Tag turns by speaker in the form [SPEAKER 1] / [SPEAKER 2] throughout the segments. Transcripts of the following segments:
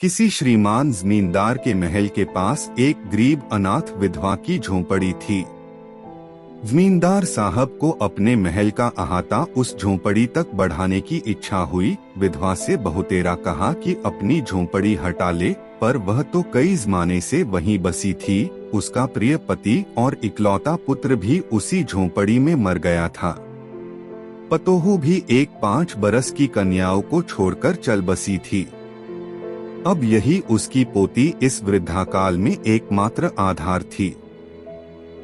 [SPEAKER 1] किसी श्रीमान जमींदार के महल के पास एक गरीब अनाथ विधवा की झोंपड़ी थी। जमींदार साहब को अपने महल का अहाता उस झोंपड़ी तक बढ़ाने की इच्छा हुई। विधवा से बहुतेरा कहा कि अपनी झोंपड़ी हटा ले, पर वह तो कई जमाने से वहीं बसी थी। उसका प्रिय पति और इकलौता पुत्र भी उसी झोंपड़ी में मर गया था। पतोहू भी एक 5 बरस की कन्याओं को छोड़कर चल बसी थी। अब यही उसकी पोती इस वृद्धाकाल में एकमात्र आधार थी।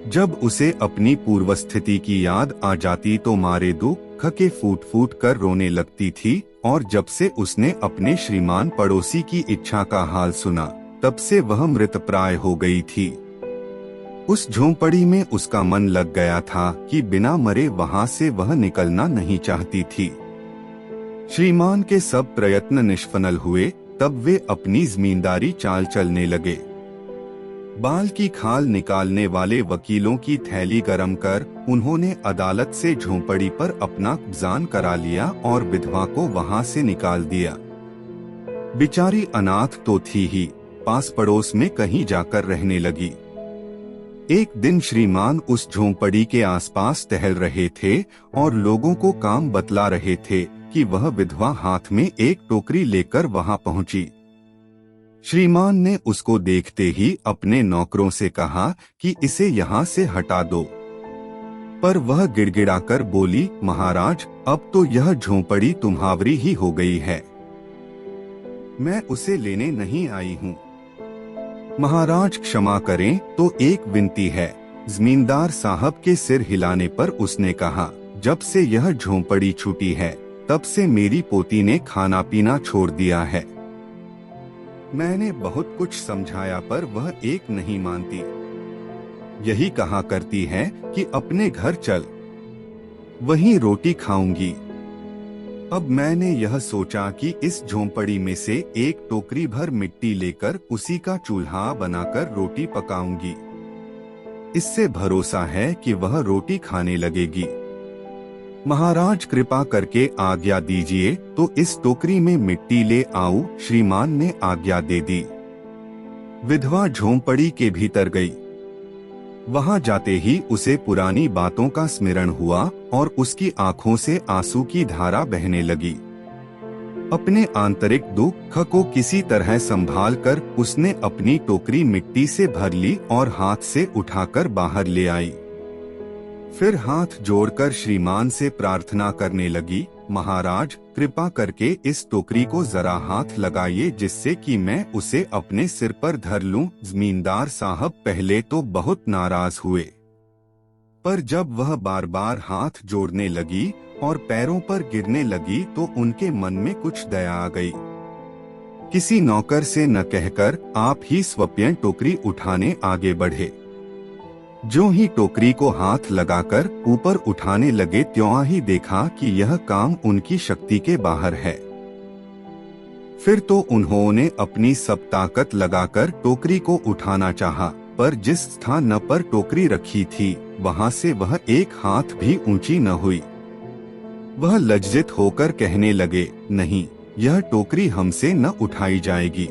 [SPEAKER 1] जब उसे अपनी पूर्व स्थिति की याद आ जाती तो मारे दुख के फूट फूट कर रोने लगती थी, और जब से उसने अपने श्रीमान पड़ोसी की इच्छा का हाल सुना, तब से वह मृतप्राय हो गई थी। उस झोंपड़ी में उसका मन लग गया था कि बिना मरे वहां से वह निकलना नहीं चाहती थी। श्रीमान के सब प्रयत्न निष्फल हुए, तब वे अपनी जमींदारी चाल चलने लगे। बाल की खाल निकालने वाले वकीलों की थैली गरम कर उन्होंने अदालत से झोंपड़ी पर अपना कब्जान करा लिया और विधवा को वहां से निकाल दिया। बेचारी अनाथ तो थी ही, पास पड़ोस में कहीं जाकर रहने लगी। एक दिन श्रीमान उस झोंपड़ी के आसपास टहल रहे थे और लोगों को काम बतला रहे थे कि वह विधवा हाथ में एक टोकरी लेकर वहां पहुंची। श्रीमान ने उसको देखते ही अपने नौकरों से कहा कि इसे यहाँ से हटा दो, पर वह गिड़गिड़ाकर बोली, महाराज, अब तो यह झोंपड़ी तुम्हारी ही हो गई है, मैं उसे लेने नहीं आई हूँ। महाराज क्षमा करें, तो एक विनती है। जमींदार साहब के सिर हिलाने पर उसने कहा, जब से यह झोंपड़ी छूटी है, तब से मेरी पोती ने खाना पीना छोड़ दिया है। मैंने बहुत कुछ समझाया पर वह एक नहीं मानती। यही कहा करती है कि अपने घर चल, वहीं रोटी खाऊंगी। अब मैंने यह सोचा कि इस झोंपड़ी में से एक टोकरी भर मिट्टी लेकर उसी का चूल्हा बनाकर रोटी पकाऊंगी। इससे भरोसा है कि वह रोटी खाने लगेगी। महाराज कृपा करके आज्ञा दीजिए तो इस टोकरी में मिट्टी ले आऊं। श्रीमान ने आज्ञा दे दी। विधवा झोंपड़ी के भीतर गई। वहां जाते ही उसे पुरानी बातों का स्मरण हुआ और उसकी आंखों से आंसू की धारा बहने लगी। अपने आंतरिक दुख को किसी तरह संभाल कर उसने अपनी टोकरी मिट्टी से भर ली और हाथ से उठाकर बाहर ले आई। फिर हाथ जोड़कर श्रीमान से प्रार्थना करने लगी, महाराज कृपा करके इस टोकरी को जरा हाथ लगाइए जिससे कि मैं उसे अपने सिर पर धर लूं। जमींदार साहब पहले तो बहुत नाराज हुए, पर जब वह बार बार हाथ जोड़ने लगी और पैरों पर गिरने लगी तो उनके मन में कुछ दया आ गई। किसी नौकर से न कहकर आप ही स्वयं टोकरी उठाने आगे बढ़े। जो ही टोकरी को हाथ लगाकर ऊपर उठाने लगे, त्यों ही देखा कि यह काम उनकी शक्ति के बाहर है। फिर तो उन्होंने अपनी सब ताकत लगाकर टोकरी को उठाना चाहा, पर जिस स्थान पर टोकरी रखी थी वहां से वह एक हाथ भी ऊंची न हुई। वह लज्जित होकर कहने लगे, नहीं, यह टोकरी हमसे न उठाई जाएगी।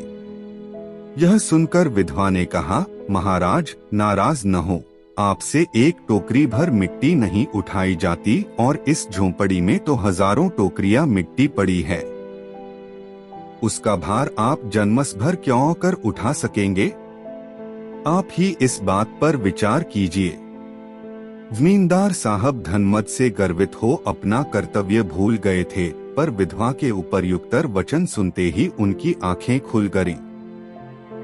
[SPEAKER 1] यह सुनकर विधवा ने कहा, महाराज नाराज न हो, आपसे एक टोकरी भर मिट्टी नहीं उठाई जाती और इस झोंपड़ी में तो हजारों टोकरियां मिट्टी पड़ी है। उसका भार आप जन्मस भर क्यों कर उठा सकेंगे? आप ही इस बात पर विचार कीजिए। जमींदार साहब धनमत से गर्वित हो अपना कर्तव्य भूल गए थे, पर विधवा के उपर्युक्तर वचन सुनते ही उनकी आंखें खुल गईं।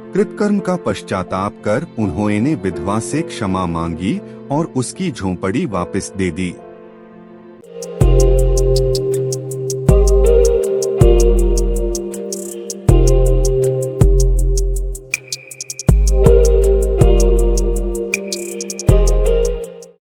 [SPEAKER 1] कृतकर्म का पश्चाताप कर उन्होंने विधवा से क्षमा मांगी और उसकी झोंपड़ी वापस दे दी।